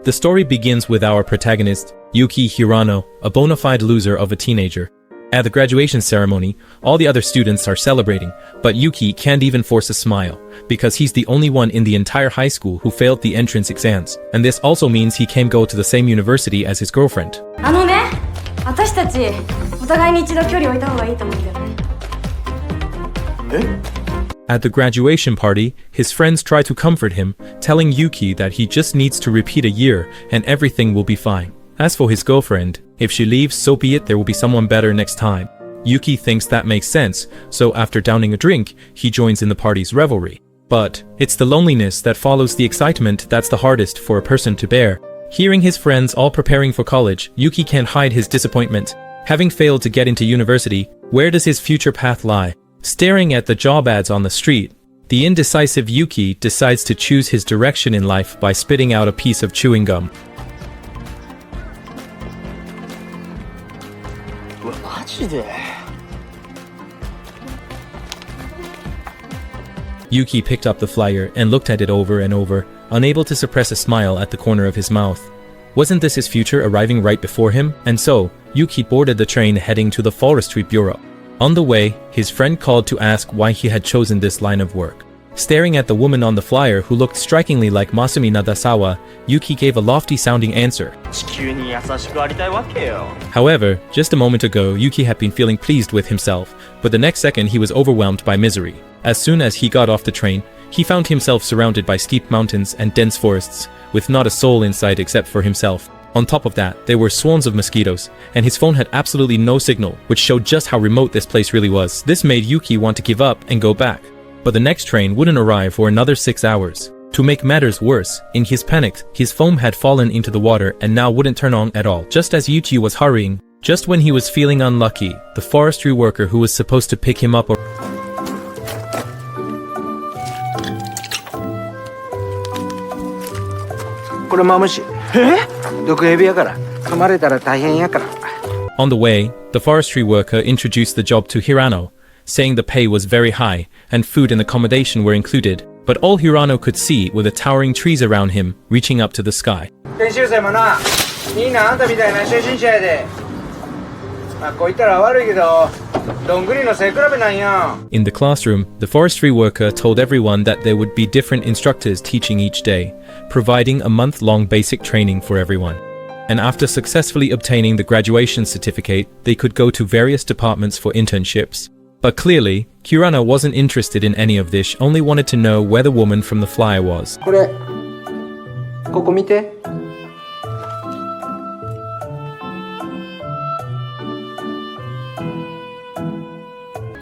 The story begins with our protagonist, Yuki Hirano, a bona fide loser of a teenager. At the graduation ceremony, all the other students are celebrating, but Yuki can't even force a smile, because he's the only one in the entire high school who failed the entrance exams, and this also means he can't go to the same university as his girlfriend. 私たちお互いに一度距離を置いた方がいいと思うんだよね。At the graduation party, his friends try to comfort him, telling Yuki that he just needs to repeat a year and everything will be fine. As for his girlfriend, if she leaves, so be it, there will be someone better next time. Yuki thinks that makes sense, so after downing a drink, he joins in the party's revelry. But it's the loneliness that follows the excitement that's the hardest for a person to bear. Hearing his friends all preparing for college, Yuki can't hide his disappointment. Having failed to get into university, where does his future path lie? Staring at the job ads on the street, the indecisive Yuki decides to choose his direction in life by spitting out a piece of chewing gum. Yuki picked up the flyer and looked at it over and over, unable to suppress a smile at the corner of his mouth. Wasn't this his future arriving right before him? And so, Yuki boarded the train heading to the Forestry Bureau. On the way, his friend called to ask why he had chosen this line of work. Staring at the woman on the flyer who looked strikingly like Masumi Nadasawa, Yuki gave a lofty-sounding answer. However, just a moment ago, Yuki had been feeling pleased with himself, but the next second he was overwhelmed by misery. As soon as he got off the train, he found himself surrounded by steep mountains and dense forests, with not a soul in sight except for himself. On top of that, there were swarms of mosquitoes, and his phone had absolutely no signal, which showed just how remote this place really was. This made Yuki want to give up and go back. But the next train wouldn't arrive for another 6 hours. To make matters worse, in his panic, his phone had fallen into the water and now wouldn't turn on at all. Just as Yuki was hurrying, just when he was feeling unlucky, the forestry worker who was supposed to pick him up On the way, the forestry worker introduced the job to Hirano, saying the pay was very high and food and accommodation were included, but all Hirano could see were the towering trees around him reaching up to the sky. In the classroom, the forestry worker told everyone that there would be different instructors teaching each day, providing a month-long basic training for everyone. And after successfully obtaining the graduation certificate, they could go to various departments for internships. But clearly, Hirano wasn't interested in any of this, only wanted to know where the woman from the flyer was.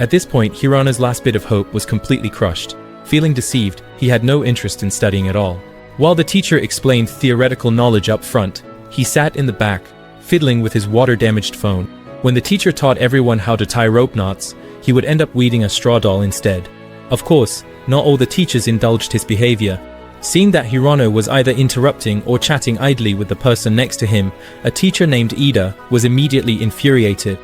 At this point, Hirano's last bit of hope was completely crushed. Feeling deceived, he had no interest in studying at all. While the teacher explained theoretical knowledge up front, he sat in the back, fiddling with his water-damaged phone. When the teacher taught everyone how to tie rope knots, he would end up weeding a straw doll instead. Of course, not all the teachers indulged his behavior. Seeing that Hirano was either interrupting or chatting idly with the person next to him, a teacher named Ida was immediately infuriated.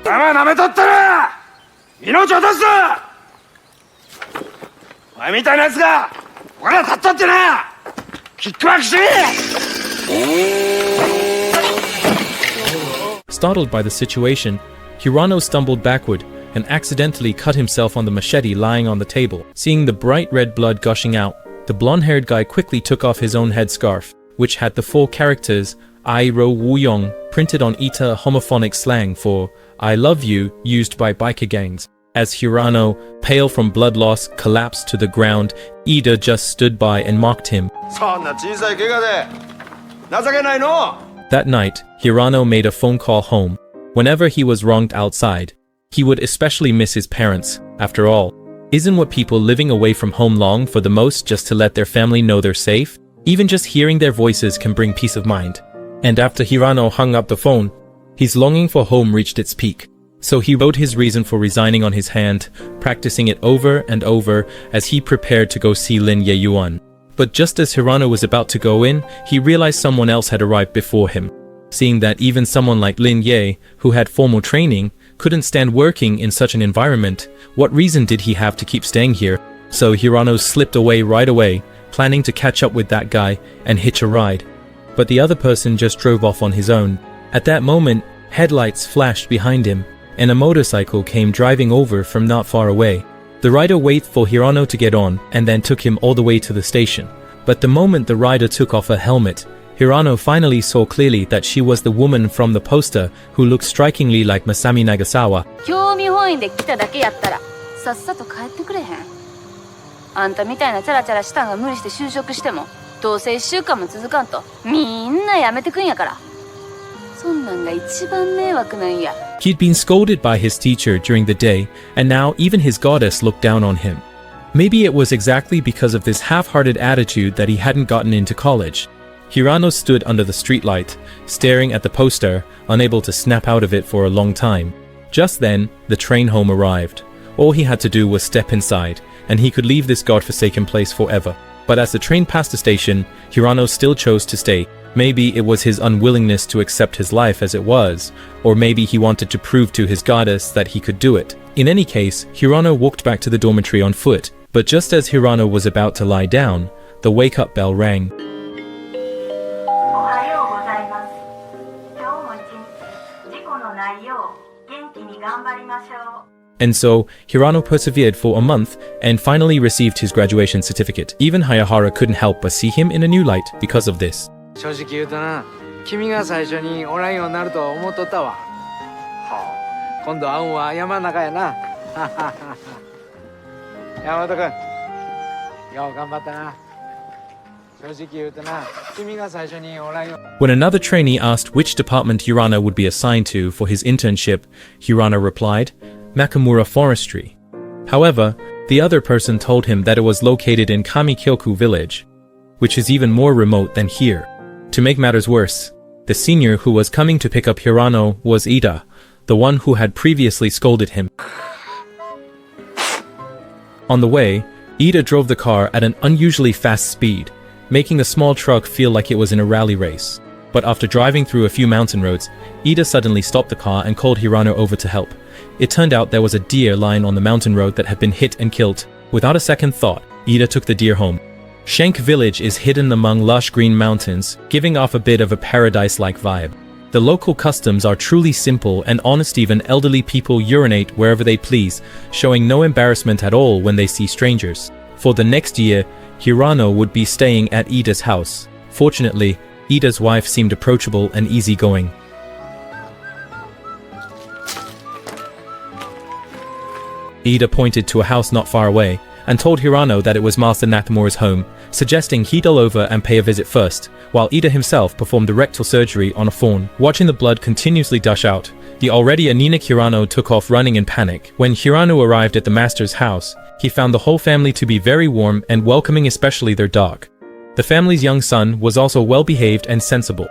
Startled by the situation, Hirano stumbled backward and accidentally cut himself on the machete lying on the table. Seeing the bright red blood gushing out, the blonde-haired guy quickly took off his own headscarf, which had the 4 characters I Ro Wu Yong printed on Ita homophonic slang for I love you used by biker gangs. As Hirano, pale from blood loss, collapsed to the ground, Ida just stood by and mocked him. That night, Hirano made a phone call home. Whenever he was wronged outside, he would especially miss his parents. After all, isn't what people living away from home long for the most just to let their family know they're safe? Even just hearing their voices can bring peace of mind. And after Hirano hung up the phone, his longing for home reached its peak. So he wrote his reason for resigning on his hand, practicing it over and over as he prepared to go see Lin Ye-yuan. But just as Hirano was about to go in, he realized someone else had arrived before him. Seeing that even someone like Lin Ye, who had formal training, couldn't stand working in such an environment, what reason did he have to keep staying here? So Hirano slipped away right away, planning to catch up with that guy and hitch a ride. but the other person just drove off on his own. At that moment, headlights flashed behind him, and a motorcycle came driving over from not far away. The rider waited for Hirano to get on and then took him all the way to the station. But the moment the rider took off her helmet, Hirano finally saw clearly that she was the woman from the poster who looked strikingly like Masami Nagasawa. 興味本位で来ただけやったらさっさと帰ってくれへん。あんたみたいなチャラチャラしたんが無理して就職してもどうせ1週間も続かんとみんな辞めてくんやから。そんなんが一番迷惑なんや。He'd been scolded by his teacher during the day, and now even his goddess looked down on him. Maybe it was exactly because of this half-hearted attitude that he hadn't gotten into college. Hirano stood under the streetlight, staring at the poster, unable to snap out of it for a long time. Just then, the train home arrived. All he had to do was step inside, and he could leave this godforsaken place forever. But as the train passed the station, Hirano still chose to stay. Maybe it was his unwillingness to accept his life as it was, or maybe he wanted to prove to his goddess that he could do it. In any case, Hirano walked back to the dormitory on foot, but just as Hirano was about to lie down, the wake-up bell rang. And so, Hirano persevered for a month and finally received his graduation certificate. Even Hayahara couldn't help but see him in a new light because of this. 正直言うとな、君が最初におらんようになると思っとったわ。はあ、今度会うんは山の中やな。山本君、よう頑張ったな。正直言うとな、君が最初におらんよ。When another trainee asked which department Hirano would be assigned to for his internship, Hirano replied, Nakamura Forestry. However, the other person told him that it was located in Kamikyoku village, which is even more remote than here. To make matters worse, the senior who was coming to pick up Hirano was Ida, the one who had previously scolded him. On the way, Ida drove the car at an unusually fast speed, making the small truck feel like it was in a rally race. But after driving through a few mountain roads, Ida suddenly stopped the car and called Hirano over to help. It turned out there was a deer lying on the mountain road that had been hit and killed. Without a second thought, Ida took the deer home. Schenk village is hidden among lush green mountains, giving off a bit of a paradise-like vibe. The local customs are truly simple and honest. Even elderly people urinate wherever they please, showing no embarrassment at all when they see strangers. For the next year, Hirano would be staying at Ida's house. Fortunately, Ida's wife seemed approachable and easygoing. Ida pointed to a house not far away and told Hirano that it was Master Nakamura's home, suggesting he dull over and pay a visit first, while Ida himself performed a rectal surgery on a fawn. Watching the blood continuously gush out, the already anemic Hirano took off running in panic. When Hirano arrived at the master's house, he found the whole family to be very warm and welcoming, especially their dog. The family's young son was also well-behaved and sensible.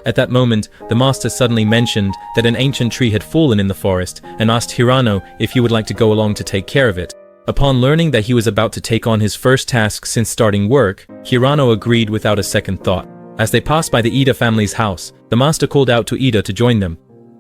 At that moment, the master suddenly mentioned that an ancient tree had fallen in the forest and asked Hirano if he would like to go along to take care of it. Upon learning that he was about to take on his first task since starting work, Hirano agreed without a second thought. As they passed by the Ida family's house, the master called out to Ida to join them.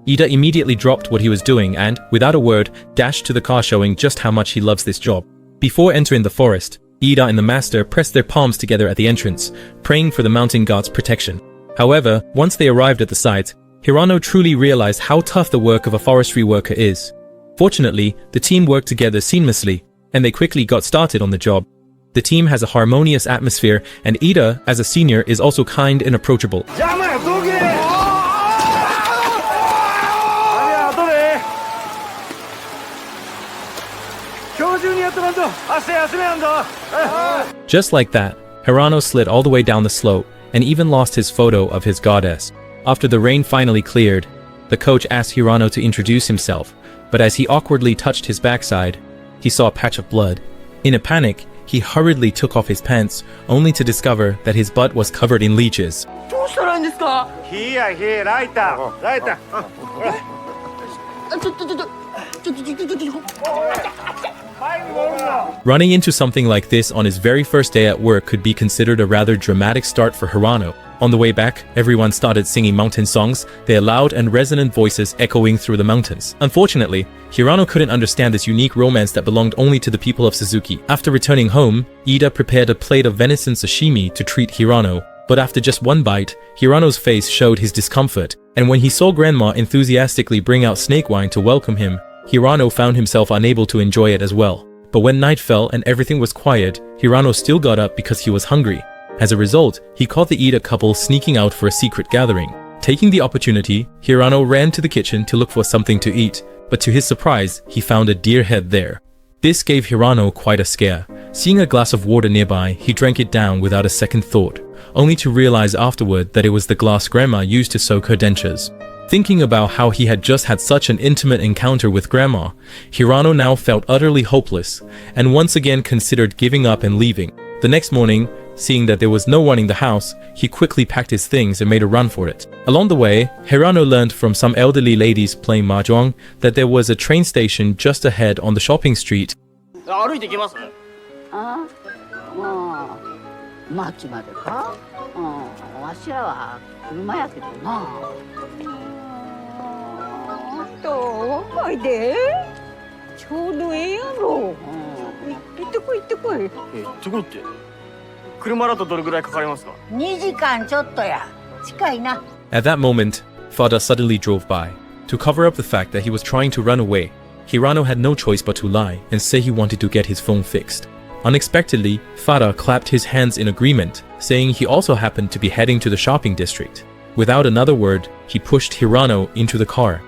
Ida immediately dropped what he was doing and, without a word, dashed to the car, showing just how much he loves this job. Before entering the forest, Ida and the master pressed their palms together at the entrance, praying for the mountain god's protection. However, once they arrived at the site, Hirano truly realized how tough the work of a forestry worker is. Fortunately, the team worked together seamlessly, and they quickly got started on the job. The team has a harmonious atmosphere, and Ida, as a senior, is also kind and approachable. Just like that, Hirano slid all the way down the slope, and even lost his photo of his goddess. After the rain finally cleared, the coach asked Hirano to introduce himself, but as he awkwardly touched his backside, he saw a patch of blood. In a panic, he hurriedly took off his pants, only to discover that his butt was covered in leeches. Running into something like this on his very first day at work could be considered a rather dramatic start for Hirano. On the way back, everyone started singing mountain songs, their loud and resonant voices echoing through the mountains. Unfortunately, Hirano couldn't understand this unique romance that belonged only to the people of Suzuki. After returning home, Ida prepared a plate of venison sashimi to treat Hirano. But after just one bite, Hirano's face showed his discomfort, and when he saw Grandma enthusiastically bring out snake wine to welcome him, Hirano found himself unable to enjoy it as well. But when night fell and everything was quiet, Hirano still got up because he was hungry. As a result, he caught the Ida couple sneaking out for a secret gathering. Taking the opportunity, Hirano ran to the kitchen to look for something to eat, but to his surprise, he found a deer head there. This gave Hirano quite a scare. Seeing a glass of water nearby, he drank it down without a second thought, only to realize afterward that it was the glass Grandma used to soak her dentures. Thinking about how he had just had such an intimate encounter with Grandma, Hirano now felt utterly hopeless, and once again considered giving up and leaving. The next morning, seeing that there was no one in the house, he quickly packed his things and made a run for it. Along the way, Hirano learned from some elderly ladies playing mahjong that there was a train station just ahead on the shopping street. 歩いて行けます？ああ、町までか？わしらは車やけどな。おいで。ちょうどええやろ。行ってこい行ってこい。行ってこいって。車だとどれぐらいかかりますか？2時間ちょっとや。近いな。At that moment, Fada suddenly drove by. To cover up the fact that he was trying to run away, Hirano had no choice but to lie and say he wanted to get his phone fixed. Unexpectedly, Fada clapped his hands in agreement, saying he also happened to be heading to the shopping district. Without another word, he pushed Hirano into the car.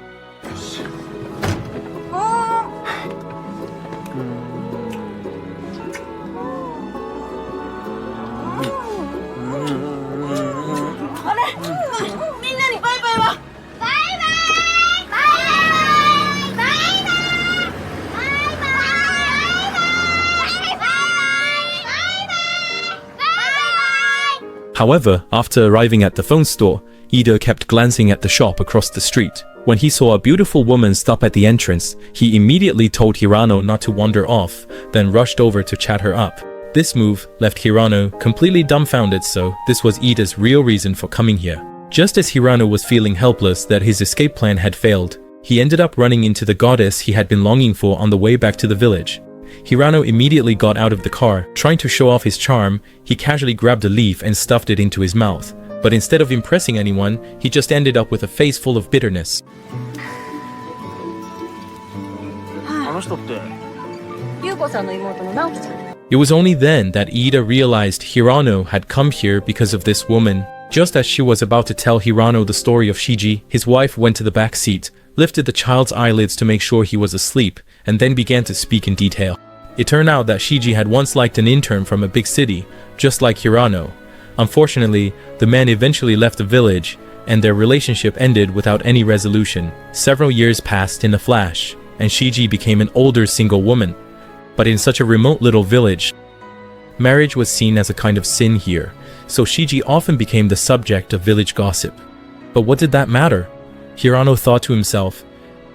However, after arriving at the phone store, Ida kept glancing at the shop across the street. When he saw a beautiful woman stop at the entrance, he immediately told Hirano not to wander off, then rushed over to chat her up. This move left Hirano completely dumbfounded, so this was Ida's real reason for coming here. Just as Hirano was feeling helpless that his escape plan had failed, he ended up running into the goddess he had been longing for on the way back to the village. Hirano immediately got out of the car. Trying to show off his charm, he casually grabbed a leaf and stuffed it into his mouth. But instead of impressing anyone, he just ended up with a face full of bitterness. It was only then that Ida realized Hirano had come here because of this woman. Just as she was about to tell Hirano the story of Shiji, his wife went to the back seat, lifted the child's eyelids to make sure he was asleep, and then began to speak in detail. It turned out that Shiji had once liked an intern from a big city, just like Hirano. Unfortunately, the man eventually left the village, and their relationship ended without any resolution. Several years passed in a flash, and Shiji became an older single woman. But in such a remote little village, marriage was seen as a kind of sin here, so Shiji often became the subject of village gossip. But what did that matter? Hirano thought to himself,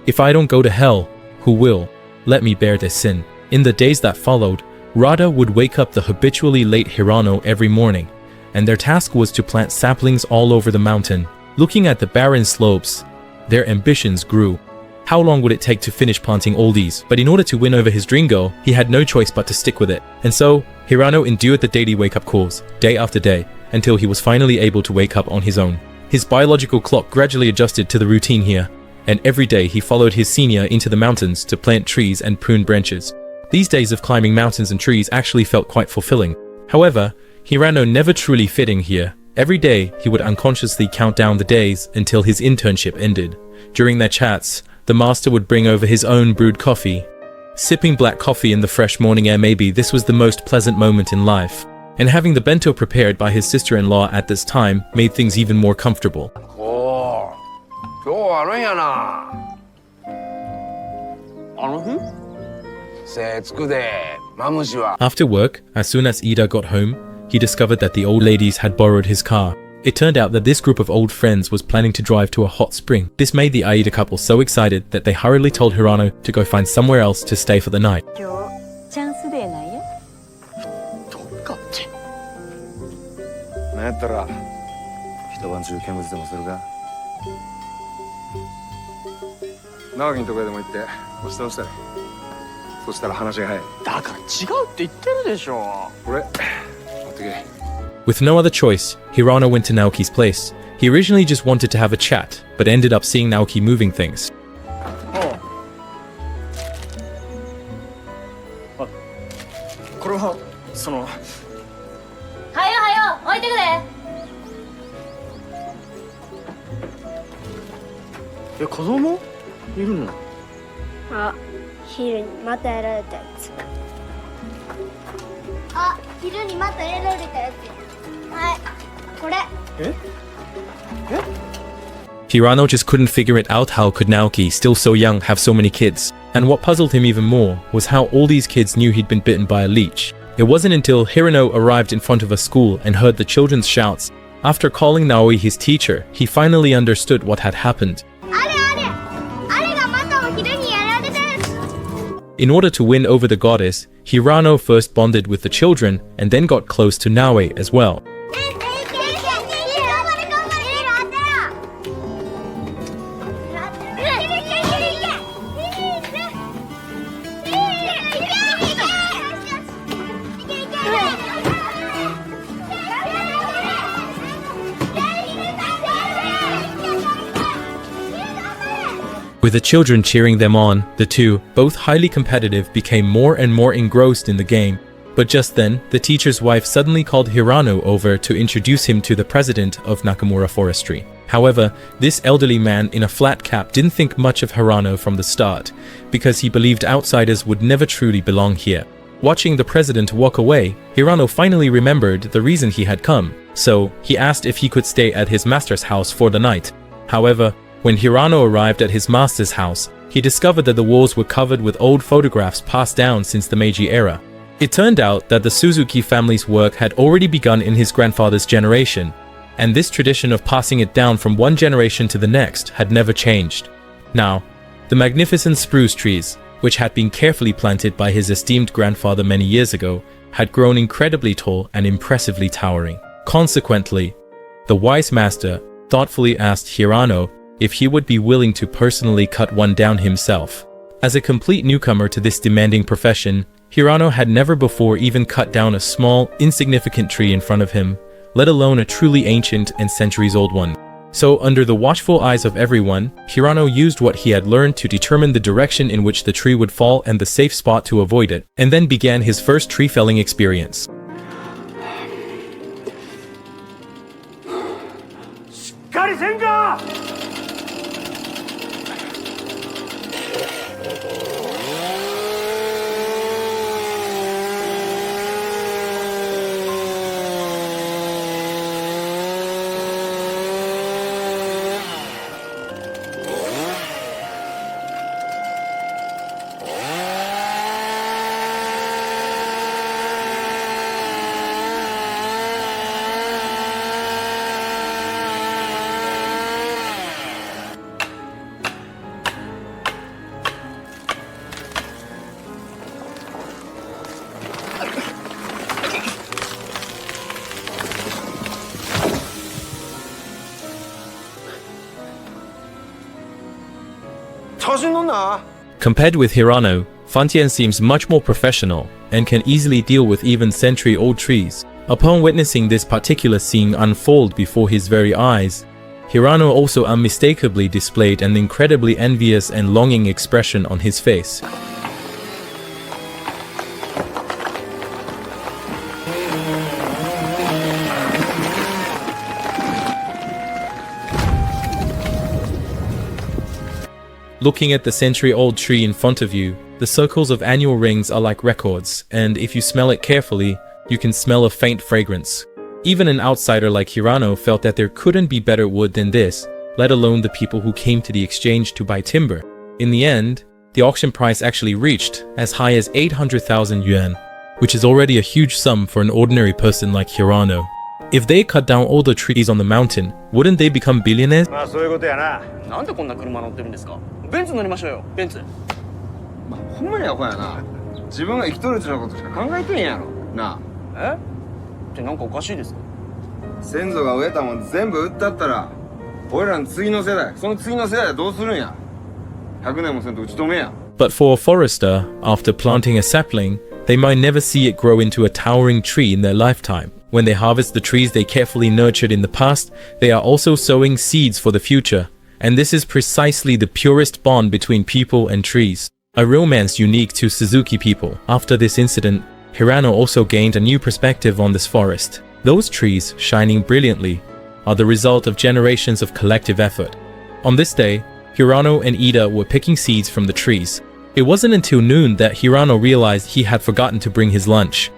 if I don't go to hell, who will? Let me bear this sin. In the days that followed, Rada would wake up the habitually late Hirano every morning, and their task was to plant saplings all over the mountain. Looking at the barren slopes, their ambitions grew. How long would it take to finish planting all these? But in order to win over his dream girl, he had no choice but to stick with it. And so, Hirano endured the daily wake-up calls, day after day, until he was finally able to wake up on his own. His biological clock gradually adjusted to the routine here, and every day he followed his senior into the mountains to plant trees and prune branches. These days of climbing mountains and trees actually felt quite fulfilling. However, Hirano never truly fit in here. Every day, he would unconsciously count down the days until his internship ended. During their chats, the master would bring over his own brewed coffee. Sipping black coffee in the fresh morning air, maybe this was the most pleasant moment in life. And having the bento prepared by his sister-in-law at this time made things even more comfortable. After work, as soon as Ida got home, he discovered that the old ladies had borrowed his car. It turned out that this group of old friends was planning to drive to a hot spring. This made the Aida couple so excited that they hurriedly told Hirano to go find somewhere else to stay for the night. 一晩中見物でもするか。直樹のとこへでも行って押し倒したら。そしたら話が早い。だから違うって言ってるでしょ。これ持ってけ。 With no other choice, Hirano went to Naoki's place. He originally just wanted to have a chat, but ended up seeing Naoki moving things. これはその。はよはよ置いてくれ。子供いるの？あ、昼にまたやられたやつ。あ、昼にまたやられたやつ。はい、これ。Hirano just couldn't figure it out how could Naoki, still so young, have so many kids. And what puzzled him even more was how all these kids knew he'd been bitten by a leech. It wasn't until Hirano arrived in front of a school and heard the children's shouts. After calling Naoi his teacher, he finally understood what had happened. In order to win over the goddess, Hirano first bonded with the children and then got close to Naoi as well. With the children cheering them on, the two, both highly competitive, became more and more engrossed in the game. But just then, the teacher's wife suddenly called Hirano over to introduce him to the president of Nakamura Forestry. However, this elderly man in a flat cap didn't think much of Hirano from the start, because he believed outsiders would never truly belong here. Watching the president walk away, Hirano finally remembered the reason he had come, so he asked if he could stay at his master's house for the night. However, when Hirano arrived at his master's house, he discovered that the walls were covered with old photographs passed down since the Meiji era. It turned out that the Suzuki family's work had already begun in his grandfather's generation, and this tradition of passing it down from one generation to the next had never changed. Now, the magnificent spruce trees, which had been carefully planted by his esteemed grandfather many years ago, had grown incredibly tall and impressively towering. Consequently, the wise master thoughtfully asked Hirano if he would be willing to personally cut one down himself. As a complete newcomer to this demanding profession, Hirano had never before even cut down a small, insignificant tree in front of him, let alone a truly ancient and centuries-old one. So, under the watchful eyes of everyone, Hirano used what he had learned to determine the direction in which the tree would fall and the safe spot to avoid it, and then began his first tree felling experience. しっかりせんか！ Compared with Hirano, Fantian seems much more professional and can easily deal with even century-old trees. Upon witnessing this particular scene unfold before his very eyes, Hirano also unmistakably displayed an incredibly envious and longing expression on his face. Looking at the century-old tree in front of you, the circles of annual rings are like records, and if you smell it carefully, you can smell a faint fragrance. Even an outsider like Hirano felt that there couldn't be better wood than this, let alone the people who came to the exchange to buy timber. In the end, the auction price actually reached as high as 800,000 yuan, which is already a huge sum for an ordinary person like Hirano. If they cut down all the trees on the mountain, wouldn't they become billionaires? まあそういうことやな。なんでこんな車乗ってるんですか？ベンツ乗りましょうよ。ベンツ。まあ、ほんまにアホやな。自分が生きとるうちのことしか考えてんやろ。なあ。え？ってなんかおかしいですか？先祖が植えたもん全部売ったったら俺らの次の世代その次の世代はどうするんや100年もせんと打ち止めや But for a forester, after planting a sapling, they might never see it grow into a towering tree in their lifetime. When they harvest the trees they carefully nurtured in the past, they are also sowing seeds for the future. And this is precisely the purest bond between people and trees. A romance unique to Suzuki people. After this incident, Hirano also gained a new perspective on this forest. Those trees, shining brilliantly, are the result of generations of collective effort. On this day, Hirano and Ida were picking seeds from the trees. It wasn't until noon that Hirano realized he had forgotten to bring his lunch.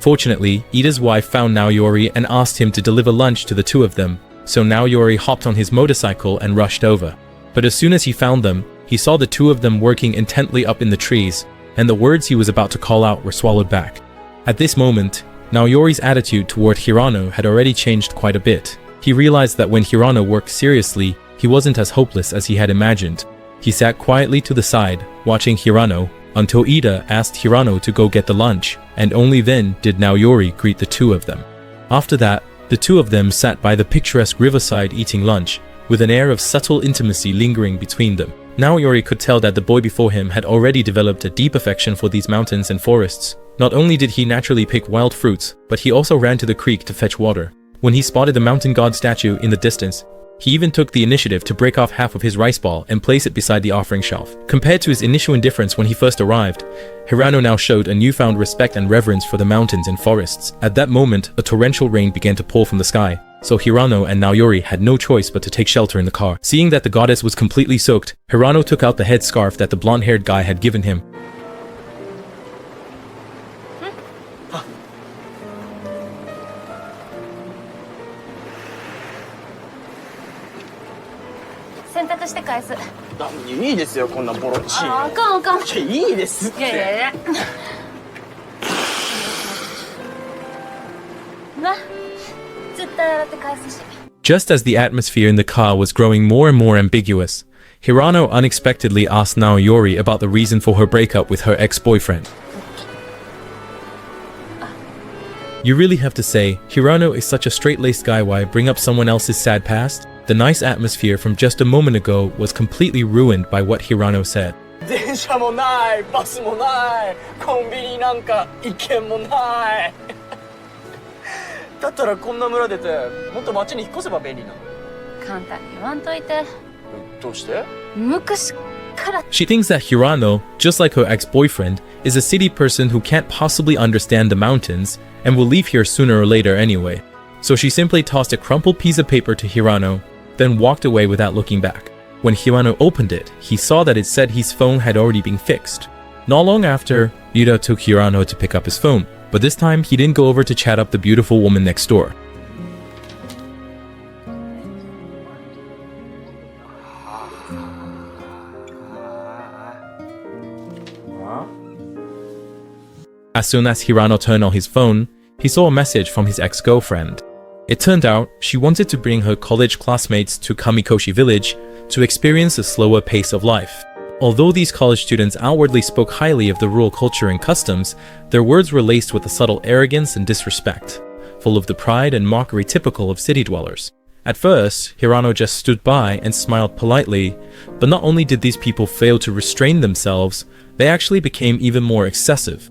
Fortunately, Ida's wife found Naoyori and asked him to deliver lunch to the two of them, so Naoyori hopped on his motorcycle and rushed over. But as soon as he found them, he saw the two of them working intently up in the trees, and the words he was about to call out were swallowed back. At this moment, Naoyori's attitude toward Hirano had already changed quite a bit. He realized that when Hirano worked seriously, he wasn't as hopeless as he had imagined. He sat quietly to the side, watching Hirano, until Ida asked Hirano to go get the lunch, and only then did Naoyori greet the two of them. After that, the two of them sat by the picturesque riverside eating lunch, with an air of subtle intimacy lingering between them. Naoyori could tell that the boy before him had already developed a deep affection for these mountains and forests. Not only did he naturally pick wild fruits, but he also ran to the creek to fetch water. When he spotted the mountain god statue in the distance, he even took the initiative to break off half of his rice ball and place it beside the offering shelf. Compared to his initial indifference when he first arrived, Hirano now showed a newfound respect and reverence for the mountains and forests. At that moment, a torrential rain began to pour from the sky, so Hirano and Naoyori had no choice but to take shelter in the car. Seeing that the goddess was completely soaked, Hirano took out the headscarf that the blonde-haired guy had given him.いいですよこんなボロっちいあかんあかんいいですっていやな絶対洗って返すし Just as the atmosphere in the car was growing more and more ambiguous, Hirano unexpectedly asked Naoyori about the reason for her breakup with her ex-boyfriend. You really have to say, Hirano is such a straight-laced guy, why bring up someone else's sad past? The nice atmosphere from just a moment ago was completely ruined by what Hirano said. 電車もないバスもないコンビニなんか一軒もないだったらこんな村出てもっと町に引っ越せば便利なの簡単に言わんといてどうして昔から She thinks that Hirano, just like her ex-boyfriend, is a city person who can't possibly understand the mountains and will leave here sooner or later anyway. So she simply tossed a crumpled piece of paper to Hirano, then walked away without looking back. When Hirano opened it, he saw that it said his phone had already been fixed. Not long after, Ida took Hirano to pick up his phone, but this time he didn't go over to chat up the beautiful woman next door. As soon as Hirano turned on his phone, he saw a message from his ex-girlfriend. It turned out she wanted to bring her college classmates to Kamikoshi village to experience a slower pace of life. Although these college students outwardly spoke highly of the rural culture and customs, their words were laced with a subtle arrogance and disrespect, full of the pride and mockery typical of city dwellers. At first, Hirano just stood by and smiled politely, but not only did these people fail to restrain themselves, they actually became even more excessive.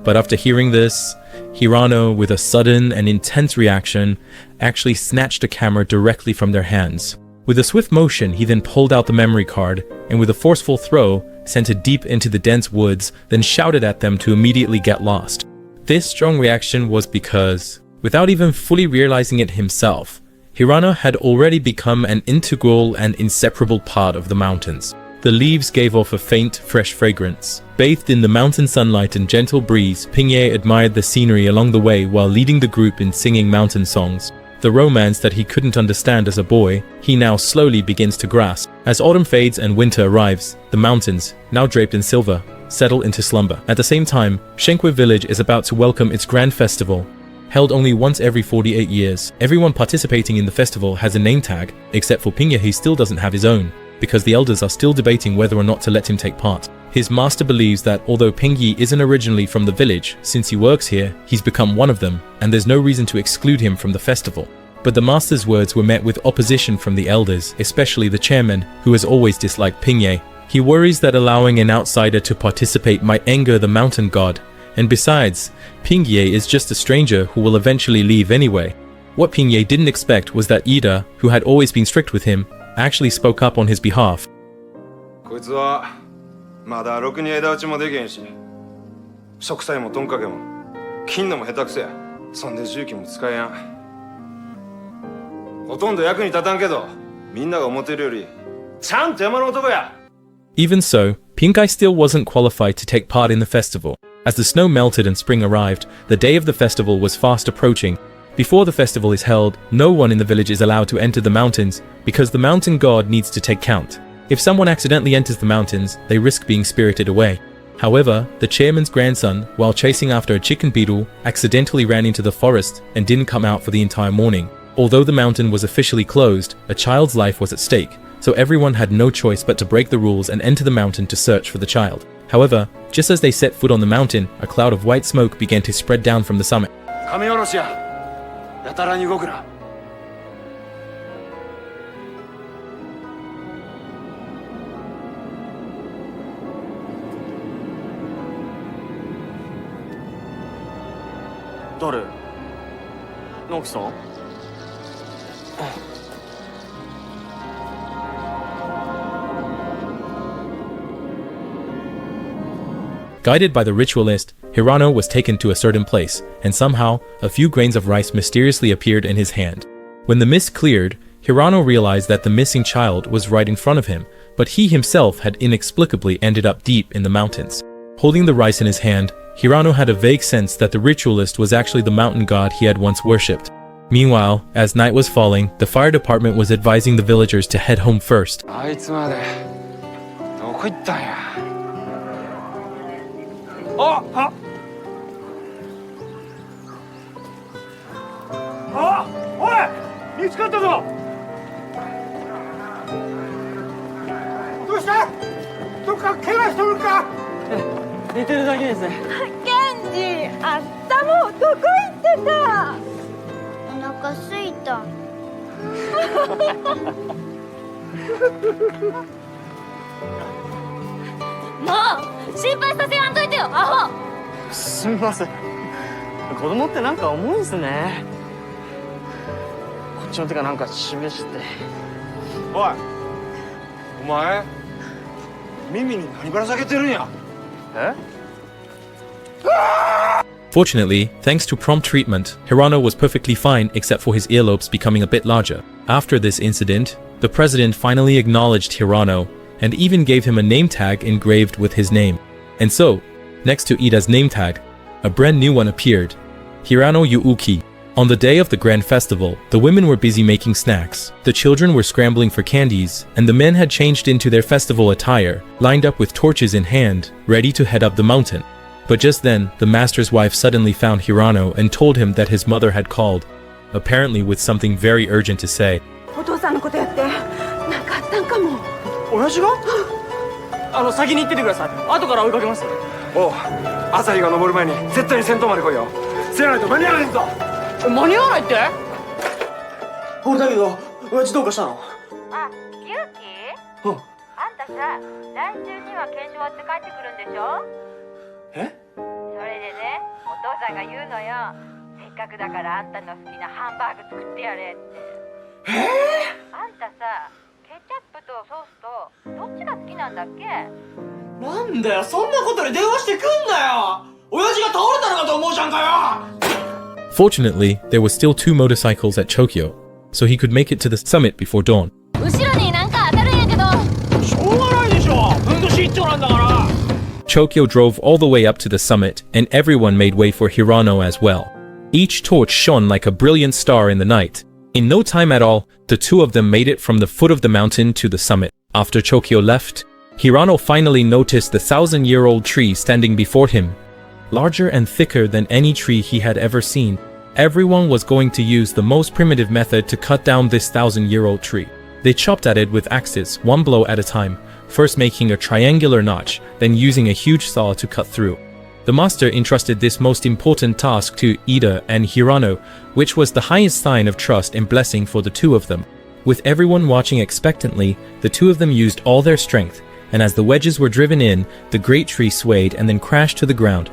But after hearing this, Hirano, with a sudden and intense reaction, actually snatched the camera directly from their hands. With a swift motion, he then pulled out the memory card, and with a forceful throw, sent it deep into the dense woods, then shouted at them to immediately get lost. This strong reaction was because, without even fully realizing it himself, Hirano had already become an integral and inseparable part of the mountains. The leaves gave off a faint, fresh fragrance. Bathed in the mountain sunlight and gentle breeze, Pingye admired the scenery along the way while leading the group in singing mountain songs. The romance that he couldn't understand as a boy, he now slowly begins to grasp. As autumn fades and winter arrives, the mountains, now draped in silver, settle into slumber. At the same time, Shenkwe village is about to welcome its grand festival. Held only once every 48 years, everyone participating in the festival has a name tag, except for Pingye. He still doesn't have his own, because the elders are still debating whether or not to let him take part. His master believes that although Pingyi isn't originally from the village, since he works here, he's become one of them, and there's no reason to exclude him from the festival. But the master's words were met with opposition from the elders, especially the chairman, who has always disliked Pingye. He worries that allowing an outsider to participate might anger the mountain god, and besides, Pingye is just a stranger who will eventually leave anyway. What Pingye didn't expect was that Ida, who had always been strict with him, actually spoke up on his behalf. こいつはまだろくに枝打ちもできへんし、植栽もトンカケも切んのも下手くそや。そんで重機も使えやん。ほとんど役に立たんけど、みんなが思ってるよりちゃんと山の男や。Even so, Pingye still wasn't qualified to take part in the festival. As the snow melted and spring arrived, the day of the festival was fast approaching. Before the festival is held, no one in the village is allowed to enter the mountains because the mountain god needs to take count. If someone accidentally enters the mountains, they risk being spirited away. However, the chairman's grandson, while chasing after a chicken beetle, accidentally ran into the forest and didn't come out for the entire morning. Although the mountain was officially closed, a child's life was at stake, so everyone had no choice but to break the rules and enter the mountain to search for the child. However, just as they set foot on the mountain, a cloud of white smoke began to spread down from the summit. 神下ろしや。やたらに動くな。誰？直樹さん？ Guided by the ritualist, Hirano was taken to a certain place, and somehow, a few grains of rice mysteriously appeared in his hand. When the mist cleared, Hirano realized that the missing child was right in front of him, but he himself had inexplicably ended up deep in the mountains. Holding the rice in his hand, Hirano had a vague sense that the ritualist was actually the mountain god he had once worshipped. Meanwhile, as night was falling, the fire department was advising the villagers to head home first. あいつまでどこ行ったんや。おい、見つかったぞ。どうした？どっか怪我しとるか？寝てるだけです。ケンジ、あんたもどこ行ってた？お腹すいた。もう心配させやんといてよ、アホ。すみません。子供ってなんか重いんすね。こっちの手がなんか示して。おい、お前耳に何ぶら下げてるんや。え？Fortunately, thanks to prompt treatment, Hirano was perfectly fine except for his earlobes becoming a bit larger. After this incident, the president finally acknowledged Hirano and even gave him a name tag engraved with his name. And so, next to Ida's name tag, a brand new one appeared, Hirano Yuuki. On the day of the grand festival, the women were busy making snacks, the children were scrambling for candies, and the men had changed into their festival attire, lined up with torches in hand, ready to head up the mountain. But just then, the master's wife suddenly found Hirano and told him that his mother had called, apparently with something very urgent to say. お父さんのことやって、なんかあったんかも。親父が？先に行っててください。後から追いかけます。おう、朝日が昇る前に絶対に先頭まで来いよ。せやないと間に合わへんぞ。間に合わないって？俺だけど、親父どうかしたの？あ、ユウキ？うん。あんたさ、来週には研修終わって帰ってくるんでしょ？え？それでね、お父さんが言うのよ。せっかくだからあんたの好きなハンバーグ作ってやれって。あんたさ、ケチャップとソースとどっちが好きなんだっけ？なんだよ、そんなことで電話してくんなよ。親父が倒れたのかと思うじゃんかよ。Fortunately, there were still 2 motorcycles at Chokyo, so he could make it to the summit before dawn. 後ろになんか当たるんやけど。しょうがないでしょ。ふんどし一丁なんだから。Chokyo drove all the way up to the summit, and everyone made way for Hirano as well. Each torch shone like a brilliant star in the night. In no time at all, the 2 of them made it from the foot of the mountain to the summit. After Chokyo left, Hirano finally noticed the 1,000-year-old tree standing before him. Larger and thicker than any tree he had ever seen, everyone was going to use the most primitive method to cut down this 1,000-year-old tree. They chopped at it with axes, one blow at a time, first making a triangular notch, then using a huge saw to cut through. The master entrusted this most important task to Ida and Hirano, which was the highest sign of trust and blessing for the two of them. With everyone watching expectantly, the two of them used all their strength, and as the wedges were driven in, the great tree swayed and then crashed to the ground.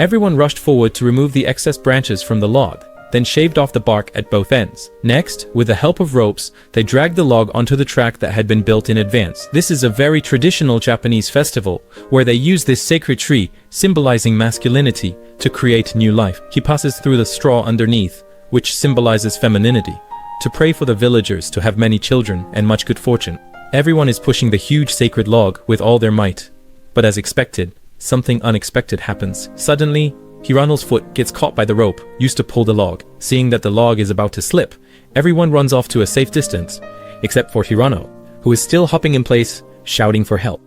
Everyone rushed forward to remove the excess branches from the log, then shaved off the bark at both ends. Next, with the help of ropes, they dragged the log onto the track that had been built in advance. This is a very traditional Japanese festival, where they use this sacred tree, symbolizing masculinity, to create new life. He passes through the straw underneath, which symbolizes femininity, to pray for the villagers to have many children and much good fortune. Everyone is pushing the huge sacred log with all their might. But as expected, something unexpected happens. Suddenly, Hirano's foot gets caught by the rope used to pull the log. Seeing that the log is about to slip, everyone runs off to a safe distance, except for Hirano, who is still hopping in place, shouting for help.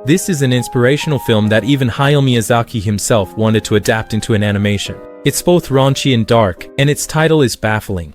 This is an inspirational film that even Hayao Miyazaki himself wanted to adapt into an animation. It's both raunchy and dark, and its title is baffling.